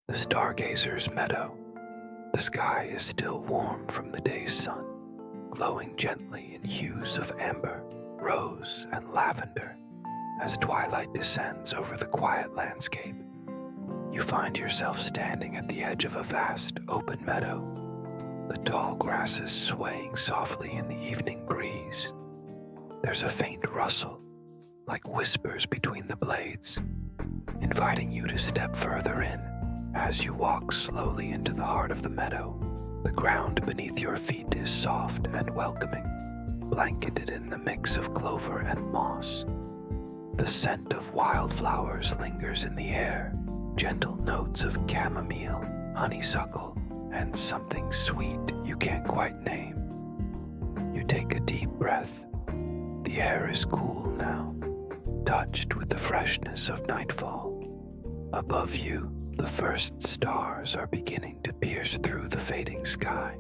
The Stargazer's meadow. The sky is still warm from the day's sun, glowing gently in hues of amber, rose, and lavender. As twilight descends over the quiet landscape, you find yourself standing at the edge of a vast, open meadow, the tall grasses swaying softly in the evening breeze. There's a faint rustle, like whispers between the blades, inviting you to step further in. As you walk slowly into the heart of the meadow, the ground beneath your feet is soft and welcoming, blanketed in the mix of clover and moss. The scent of wildflowers lingers in the air, gentle notes of chamomile, honeysuckle, and something sweet you can't quite name. You take a deep breath. The air is cool now, touched with the freshness of nightfall. Above you, the first stars are beginning to pierce through the fading sky.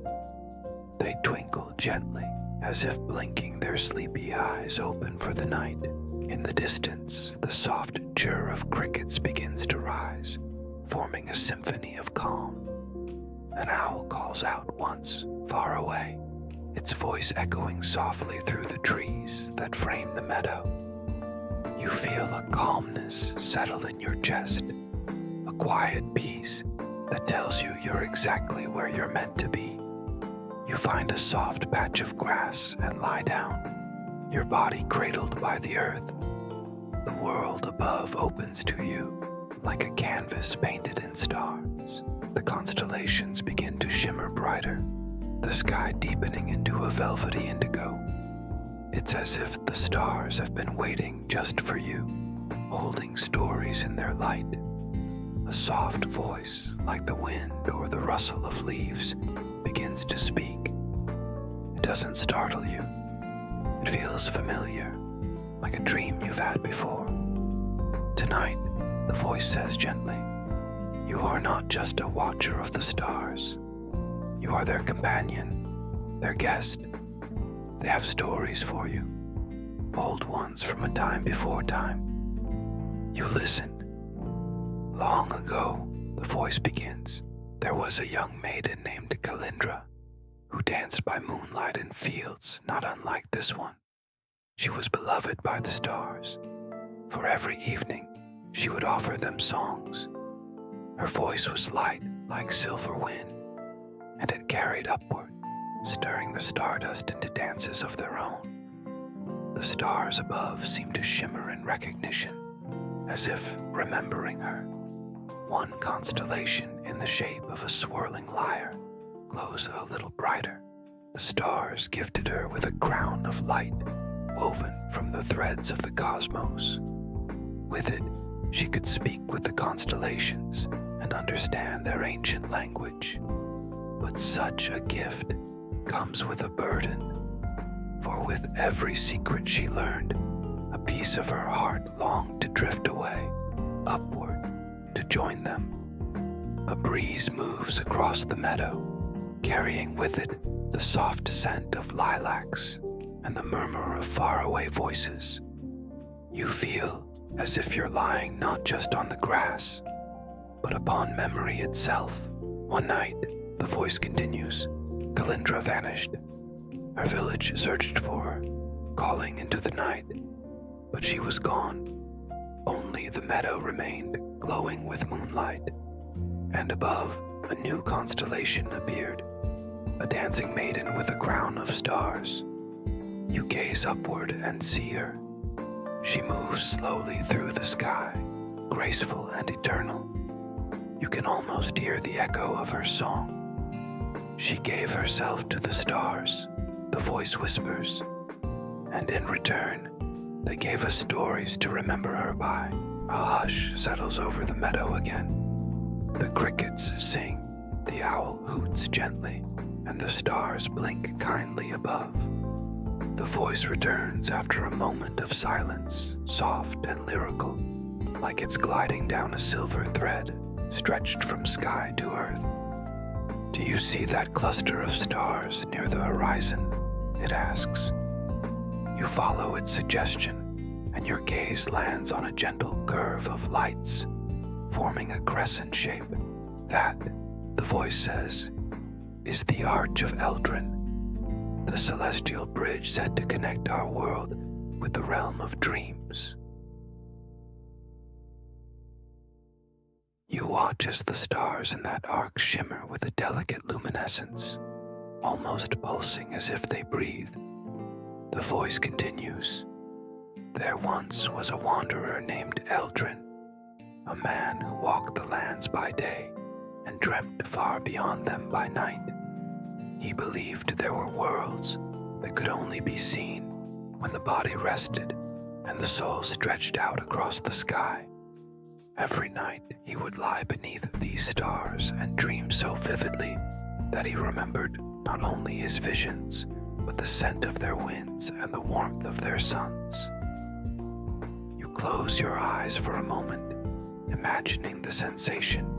They twinkle gently, as if blinking their sleepy eyes open for the night. In the distance, the soft chirr of crickets begins to rise, forming a symphony of calm. An owl calls out once, far away, its voice echoing softly through the trees that frame the meadow. You feel a calmness settle in your chest, a quiet peace that tells you you're exactly where you're meant to be. You find a soft patch of grass and lie down, your body cradled by the earth. The world above opens to you like a canvas painted in stars. The constellations begin to shimmer brighter, the sky deepening into a velvety indigo. It's as if the stars have been waiting just for you, holding stories in their light. A soft voice, like the wind or the rustle of leaves, begins to speak. It doesn't startle you. It feels familiar, like a dream you've had before. Tonight, the voice says gently, you are not just a watcher of the stars. You are their companion, their guest. They have stories for you, old ones from a time before time. You listen. Long ago, the voice begins, there was a young maiden named Calindra who danced by moonlight in fields not unlike this one. She was beloved by the stars. For every evening, she would offer them songs. Her voice was light like silver wind, and it carried upward, stirring the stardust into dances of their own. The stars above seemed to shimmer in recognition, as if remembering her. One constellation in the shape of a swirling lyre glows a little brighter. The stars gifted her with a crown of light woven from the threads of the cosmos. With it, she could speak with the constellations and understand their ancient language. But such a gift comes with a burden, for with every secret she learned, a piece of her heart longed to drift away, upward, to join them. A breeze moves across the meadow, carrying with it the soft scent of lilacs and the murmur of faraway voices. You feel as if you're lying not just on the grass, but upon memory itself. One night, the voice continues, Calindra vanished. Her village searched for her, calling into the night, but she was gone. Only the meadow remained, glowing with moonlight, and above, a new constellation appeared, a dancing maiden with a crown of stars. You gaze upward and see her. She moves slowly through the sky, graceful and eternal. You can almost hear the echo of her song. She gave herself to the stars, the voice whispers, and in return, they gave us stories to remember her by. A hush settles over the meadow again. The crickets sing, the owl hoots gently, and the stars blink kindly above. The voice returns after a moment of silence, soft and lyrical, like it's gliding down a silver thread stretched from sky to earth. Do you see that cluster of stars near the horizon? It asks. You follow its suggestion, and your gaze lands on a gentle curve of lights, forming a crescent shape. That, the voice says, is the Arch of Eldrin, the celestial bridge said to connect our world with the realm of dreams. You watch as the stars in that arc shimmer with a delicate luminescence, almost pulsing as if they breathe. The voice continues, "There once was a wanderer named Eldrin, a man who walked the lands by day and dreamt far beyond them by night. He believed there were worlds that could only be seen when the body rested and the soul stretched out across the sky. Every night he would lie beneath these stars and dream so vividly that he remembered not only his visions, but the scent of their winds and the warmth of their suns." You close your eyes for a moment, imagining the sensation,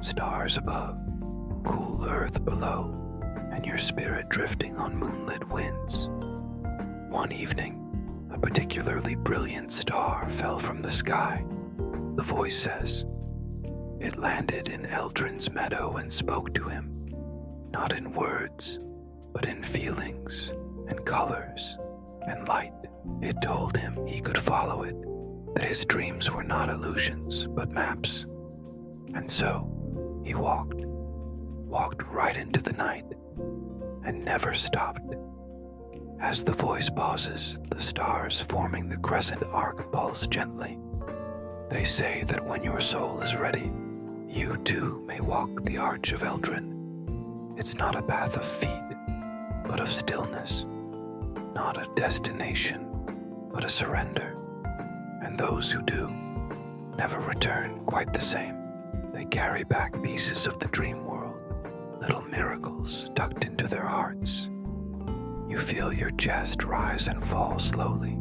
stars above, cool earth below, and your spirit drifting on moonlit winds. One evening, a particularly brilliant star fell from the sky. The voice says, "It landed in Eldrin's meadow and spoke to him, not in words, but in feelings and colors and light. It told him he could follow it, that his dreams were not illusions, but maps. And so he walked right into the night, and never stopped." As the voice pauses, the stars forming the crescent arc pulse gently. They say that when your soul is ready, you too may walk the Arch of Eldrin. It's not a path of feet, but of stillness, not a destination, but a surrender. And those who do never return quite the same. They carry back pieces of the dream world, little miracles tucked into their hearts. You feel your chest rise and fall slowly.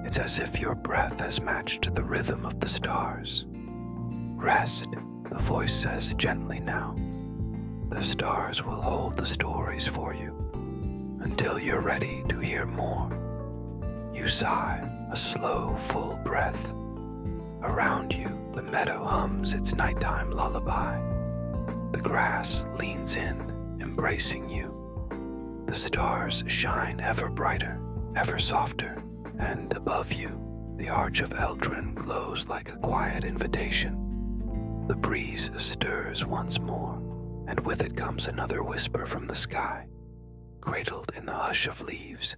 It's as if your breath has matched the rhythm of the stars. "Rest," the voice says gently now. "The stars will hold the stories for you until you're ready to hear more." You sigh, a slow, full breath. Around you, the meadow hums its nighttime lullaby. The grass leans in, embracing you. The stars shine ever brighter, ever softer, and above you, the Arch of Eldrin glows like a quiet invitation. The breeze stirs once more, and with it comes another whisper from the sky, cradled in the hush of leaves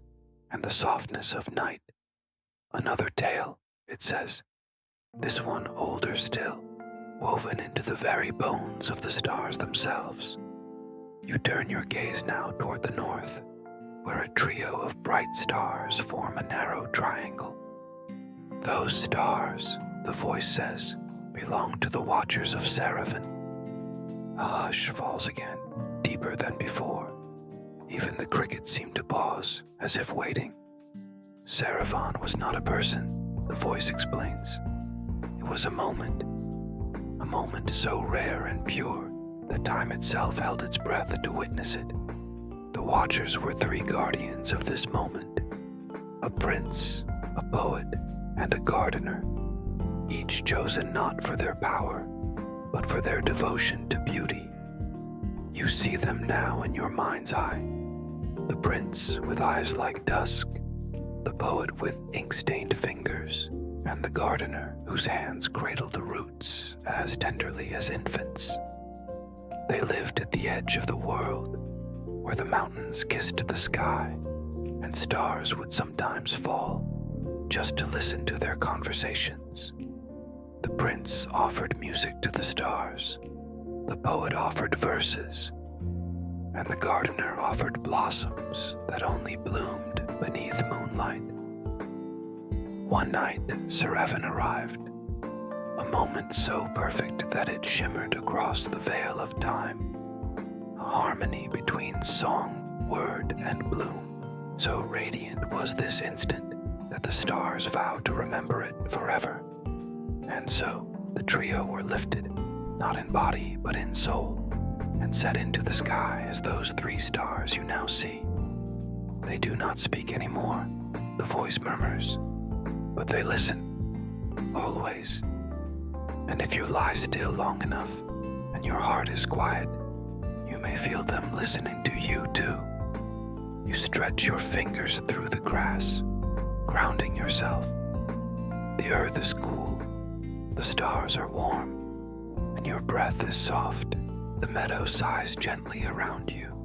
and the softness of night. Another tale, it says, this one older still, woven into the very bones of the stars themselves. You turn your gaze now toward the north, where a trio of bright stars form a narrow triangle. Those stars, the voice says, belong to the Watchers of Serevan. A hush falls again, deeper than before. Even the crickets seem to pause, as if waiting. Serevan was not a person, the voice explains. It was a moment so rare and pure that time itself held its breath to witness it. The Watchers were three guardians of this moment: a prince, a poet, and a gardener, each chosen not for their power, but for their devotion to beauty. You see them now in your mind's eye. The prince with eyes like dusk, the poet with ink-stained fingers, and the gardener whose hands cradle the roots as tenderly as infants. They lived at the edge of the world, where the mountains kissed the sky, and stars would sometimes fall just to listen to their conversations. The prince offered music to the stars, the poet offered verses, and the gardener offered blossoms that only bloomed beneath moonlight. One night, Serevan arrived, a moment so perfect that it shimmered across the veil of time, a harmony between song, word, and bloom. So radiant was this instant that the stars vowed to remember it forever. And so the trio were lifted, not in body but in soul, and set into the sky as those three stars you now see. They do not speak anymore, the voice murmurs, but they listen, always. And if you lie still long enough, and your heart is quiet, you may feel them listening to you too. You stretch your fingers through the grass, grounding yourself. The earth is cool, the stars are warm, and your breath is soft. The meadow sighs gently around you,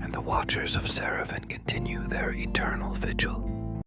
and the Watchers of Serevan continue their eternal vigil.